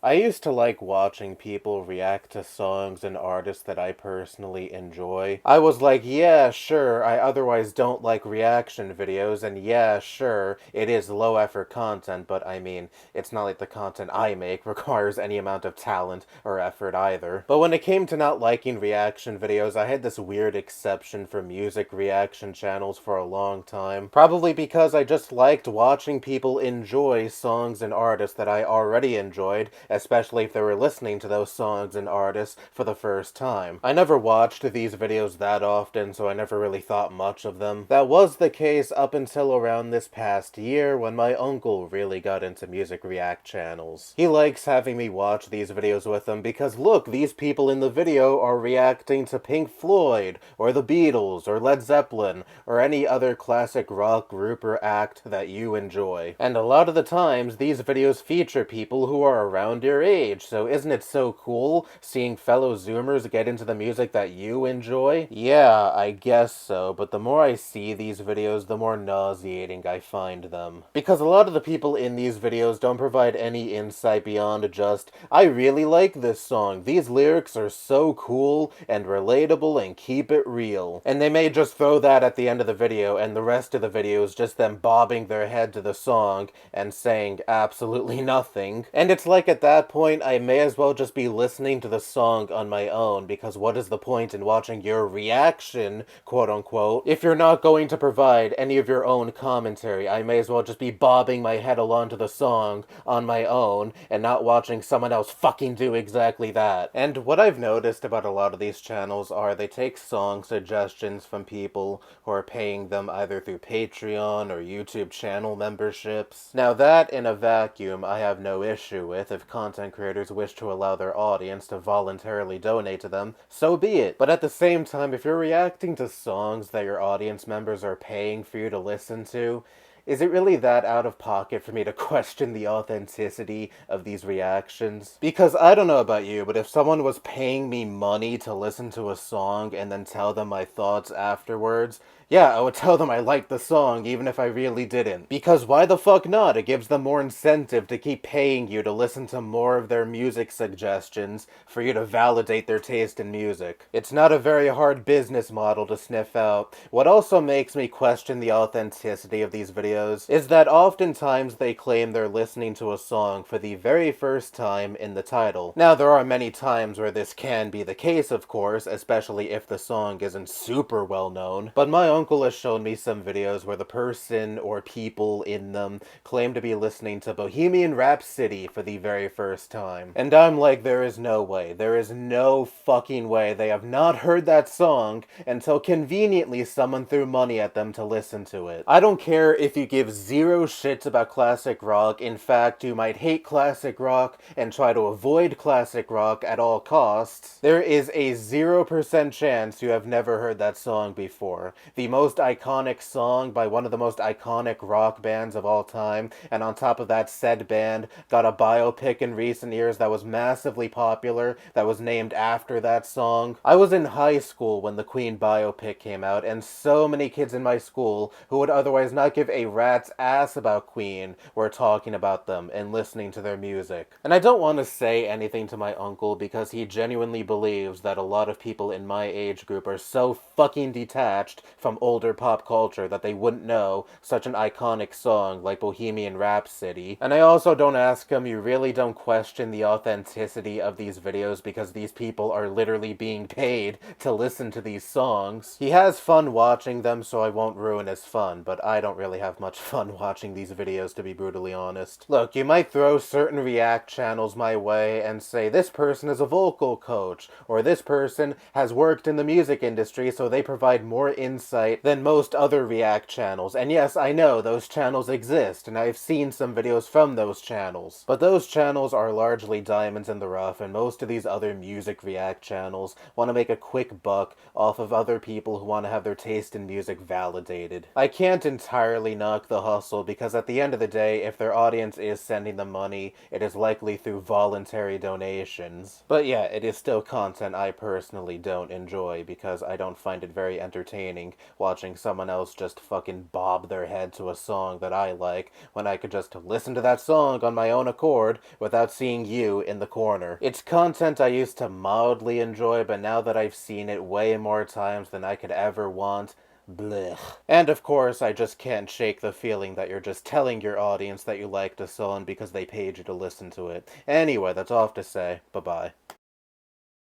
I used to like watching people react to songs and artists that I personally enjoy. I was like, yeah, sure, I otherwise don't like reaction videos, and yeah, sure, it is low effort content, but I mean, it's not like the content I make requires any amount of talent or effort either. But when it came to not liking reaction videos, I had this weird exception for music reaction channels for a long time. Probably because I just liked watching people enjoy songs and artists that I already enjoyed, especially if they were listening to those songs and artists for the first time. I never watched these videos that often, so I never really thought much of them. That was the case up until around this past year when my uncle really got into music react channels. He likes having me watch these videos with him because look, these people in the video are reacting to Pink Floyd, or the Beatles, or Led Zeppelin, or any other classic rock group or act that you enjoy. And a lot of the times, these videos feature people who are around your age, so isn't it so cool seeing fellow Zoomers get into the music that you enjoy? Yeah, I guess so, but the more I see these videos, the more nauseating I find them. Because a lot of the people in these videos don't provide any insight beyond just, I really like this song, these lyrics are so cool and relatable and keep it real. And they may just throw that at the end of the video, and the rest of the video is just them bobbing their head to the song and saying absolutely nothing. And it's like at that point, I may as well just be listening to the song on my own, because what is the point in watching your reaction, quote unquote, if you're not going to provide any of your own commentary? I may as well just be bobbing my head along to the song on my own and not watching someone else fucking do exactly that. And what I've noticed about a lot of these channels are they take song suggestions from people who are paying them either through Patreon or YouTube channel memberships. Now that, in a vacuum, I have no issue with. If content creators wish to allow their audience to voluntarily donate to them, so be it. But at the same time, if you're reacting to songs that your audience members are paying for you to listen to, is it really that out of pocket for me to question the authenticity of these reactions? Because I don't know about you, but if someone was paying me money to listen to a song and then tell them my thoughts afterwards, yeah, I would tell them I liked the song even if I really didn't. Because why the fuck not? It gives them more incentive to keep paying you to listen to more of their music suggestions for you to validate their taste in music. It's not a very hard business model to sniff out. What also makes me question the authenticity of these videos is that oftentimes they claim they're listening to a song for the very first time in the title. Now, there are many times where this can be the case, of course, especially if the song isn't super well known, but my uncle has shown me some videos where the person or people in them claim to be listening to Bohemian Rhapsody for the very first time. And I'm like, there is no way. There is no fucking way they have not heard that song until conveniently someone threw money at them to listen to it. I don't care if you give zero shits about classic rock. In fact, you might hate classic rock and try to avoid classic rock at all costs. There is a 0% chance you have never heard that song before. The most iconic song by one of the most iconic rock bands of all time, and on top of that, said band got a biopic in recent years that was massively popular, that was named after that song. I was in high school when the Queen biopic came out, and so many kids in my school who would otherwise not give a rat's ass about Queen were talking about them and listening to their music. And I don't want to say anything to my uncle because he genuinely believes that a lot of people in my age group are so fucking detached from older pop culture that they wouldn't know such an iconic song like Bohemian Rhapsody. And I also don't ask him, you really don't question the authenticity of these videos because these people are literally being paid to listen to these songs. He has fun watching them, so I won't ruin his fun, but I don't really have much fun watching these videos, to be brutally honest. Look, you might throw certain react channels my way and say this person is a vocal coach, or this person has worked in the music industry so they provide more insight than most other react channels. And yes, I know those channels exist, and I've seen some videos from those channels. But those channels are largely diamonds in the rough, and most of these other music react channels want to make a quick buck off of other people who want to have their taste in music validated. I can't entirely knock the hustle because at the end of the day, if their audience is sending them money, it is likely through voluntary donations. But yeah, it is still content I personally don't enjoy because I don't find it very entertaining watching someone else just fucking bob their head to a song that I like when I could just listen to that song on my own accord without seeing you in the corner. It's content I used to mildly enjoy, but now that I've seen it way more times than I could ever want, blech. And of course, I just can't shake the feeling that you're just telling your audience that you liked a song because they paid you to listen to it. Anyway, that's all I have to say. Bye-bye.